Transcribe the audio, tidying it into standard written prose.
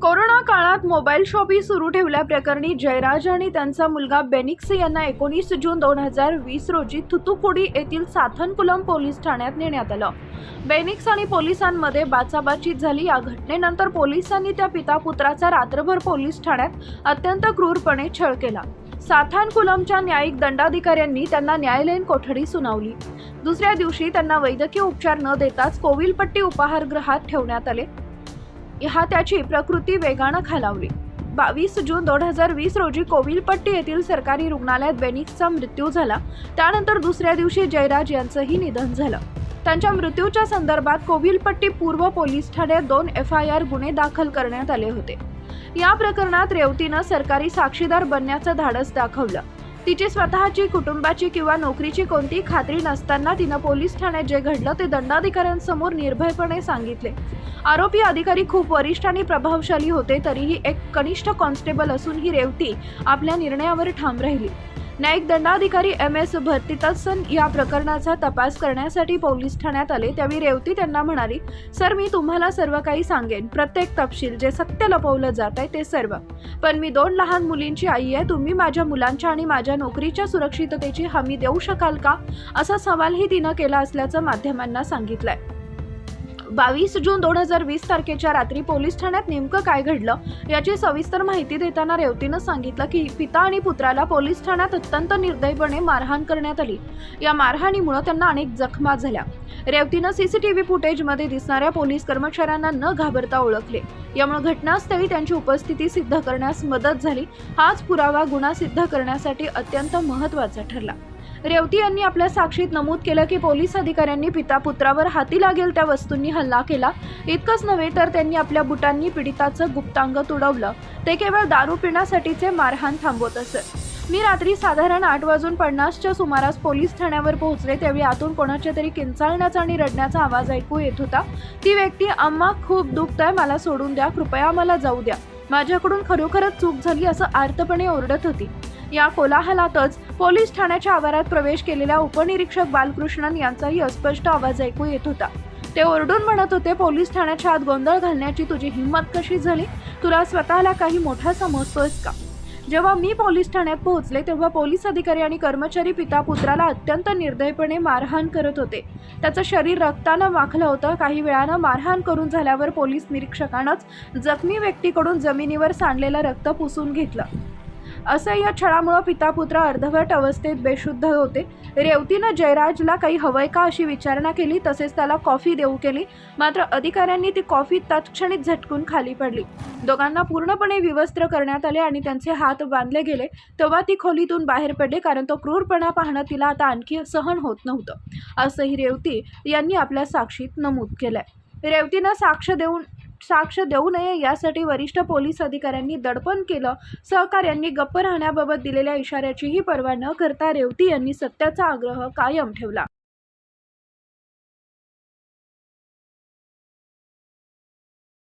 Corona काळात mobile shoppe सुरू ठेवल्याप्रकरणी जयराज आणि त्यांचा मुलगा बेनिक्स यांना 19 जून 2020 रोजी थुथुकुडी येथील साथनकुलम पोलीस ठाण्यात नेण्यात आलं. बेनिक्स आणि पोलिसांमध्ये बाचाबाची झाली. या घटनेनंतर पोलिसांनी त्या पिता पुत्राचा रात्रभर पोलीस ठाण्यात अत्यंत क्रूरपणे छळ केला. साथनकुलमच्या न्यायिक दंडाधिकाऱ्यांनी त्यांना न्यायालयीन कोठडी सुनावली. दुसऱ्या दिवशी त्यांना वैद्यकीय उपचार न देताच कोविलपट्टी उपाहारगृहात ठेवण्यात आले. त्याची प्रकृती वेगानं खालावली. 22 जून 2020 रोजी कोविलपट्टी येथील सरकारी रुग्णालयात बेनिक्सचा मृत्यू झाला. त्यानंतर दुसऱ्या दिवशी जयराज यांचंही निधन झालं. त्यांच्या मृत्यूच्या संदर्भात कोविलपट्टी पूर्व पोलीस ठाण्यात 2 FIR गुन्हे दाखल करण्यात आले होते. या प्रकरणात रेवतीनं सरकारी साक्षीदार बनण्याचं धाडस दाखवलं. तिची स्वतःची, कुटुंबाची किंवा नोकरीची कोणती खात्री नसताना तिनं पोलीस ठाण्यात जे घडलं ते दंडाधिकाऱ्यांसमोर निर्भयपणे सांगितले. आरोपी अधिकारी खूप वरिष्ठ आणि प्रभावशाली होते, तरीही एक कनिष्ठ कॉन्स्टेबल असूनही रेवती आपल्या निर्णयावर ठाम राहिली. न्यायिक दंडाधिकारी MS भरतितसन या प्रकरणाचा तपास करण्यासाठी पोलीस ठाण्यात आले. त्यावेळी रेवती त्यांना म्हणाली, सर, मी तुम्हाला सर्व काही सांगेन, प्रत्येक तपशील, जे सत्य लपवलं जात आहे ते सर्व. पण मी 2 लहान मुलींची आई आहे. तुम्ही माझ्या मुलांच्या आणि माझ्या नोकरीच्या सुरक्षिततेची हमी देऊ शकाल का, असा सवालही तिनं केला असल्याचं माध्यमांना सांगितलंय. 22 जून 2020 तारखेच्या रात्री पोलीस ठाण्यात नेमकं काय घडलं याची सविस्तर माहिती देताना रेवतीनं सांगितलं की पिता आणि पुत्राला पोलीस ठाण्यात अत्यंत निर्दयीपणे मारहाण करण्यात आली. या मारहाणीमुळे त्यांना अनेक जखमा झाल्या. रेवतीनं CCTV फुटेजमध्ये दिसणाऱ्या पोलीस कर्मचाऱ्यांना न घाबरता ओळखले. यामुळे घटनास्थळी त्यांची उपस्थिती सिद्ध करण्यास मदत झाली. हाच पुरावा गुन्हा सिद्ध करण्यासाठी अत्यंत महत्त्वाचा ठरला. रेवती यांनी आपल्या साक्षीत नमूद केलं की पोलीस अधिकाऱ्यांनी पिता पुत्रावर हाती लागेल त्या वस्तूंनी हल्ला केला. इतकंच नव्हे तर त्यांनी आपल्या बुटांनी पीडिताचं गुप्तांग तुडवलं. ते केवळ दारू पिण्यासाठीचे मारहाण थांबवत असत. मी रात्री साधारण 8:50च्या सुमारास पोलीस ठाण्यावर पोहोचले. त्यावेळी आतून कोणाच्या तरी किंचाळण्याचा आणि रडण्याचा आवाज ऐकू येत होता. ती व्यक्ती, अम्मा, खूप दुखतंय, मला सोडून द्या, कृपया मला जाऊ द्या, माझ्याकडून खरोखरच चूक झाली, असं आर्तपणे ओरडत होती. या कोलाहलातच पोलीस ठाण्याच्या आवारात प्रवेश केलेल्या उपनिरीक्षक बालकृष्णन यांचाही अस्पष्ट आवाज ऐकू येत होता. ते ओरडून म्हणत होते, पोलीस ठाण्याच्या आत गोंधळ घालण्याची तुझी हिंमत कशी झाली? तुला स्वतःला काही मोठा समजतोयस का? जेव्हा मी पोलीस ठाण्यात पोहोचले तेव्हा पोलीस अधिकारी आणि कर्मचारी पिता पुत्राला अत्यंत निर्दयीपणे मारहाण करत होते. त्याचं शरीर रक्तानं माखलं होतं. काही वेळानं मारहाण करून झाल्यावर पोलीस निरीक्षकानंच जखमी व्यक्तीकडून जमिनीवर सांडलेलं रक्त पुसून घेतलं. असह्य छळामुळे पिता पुत्र अर्धवट अवस्थेत बेशुद्ध होते. रेवतीनं जयराजला काही हवंय का अशी विचारणा केली. तसेच त्याला कॉफी देऊ केली. मात्र अधिकाऱ्यांनी ती कॉफी तत्क्षणीच झटकून खाली पडली. दोघांना पूर्णपणे विवस्त्र करण्यात आले आणि त्यांचे हात बांधले गेले. तेव्हा ती खोलीतून बाहेर पडली, कारण तो क्रूरपणा पाहणं तिला आता आणखी सहन होत नव्हतं, असंही रेवती यांनी आपल्या साक्षीत नमूद केलंय. रेवतीनं साक्ष देऊ नये यासाठी वरिष्ठ पोलीस अधिकाऱ्यांनी दडपण केलं. सहकाऱ्यांनी गप्प राहण्याबाबत दिलेल्या इशाऱ्याचीही पर्वा न करता रेवती यांनी सत्याचा आग्रह कायम ठेवला.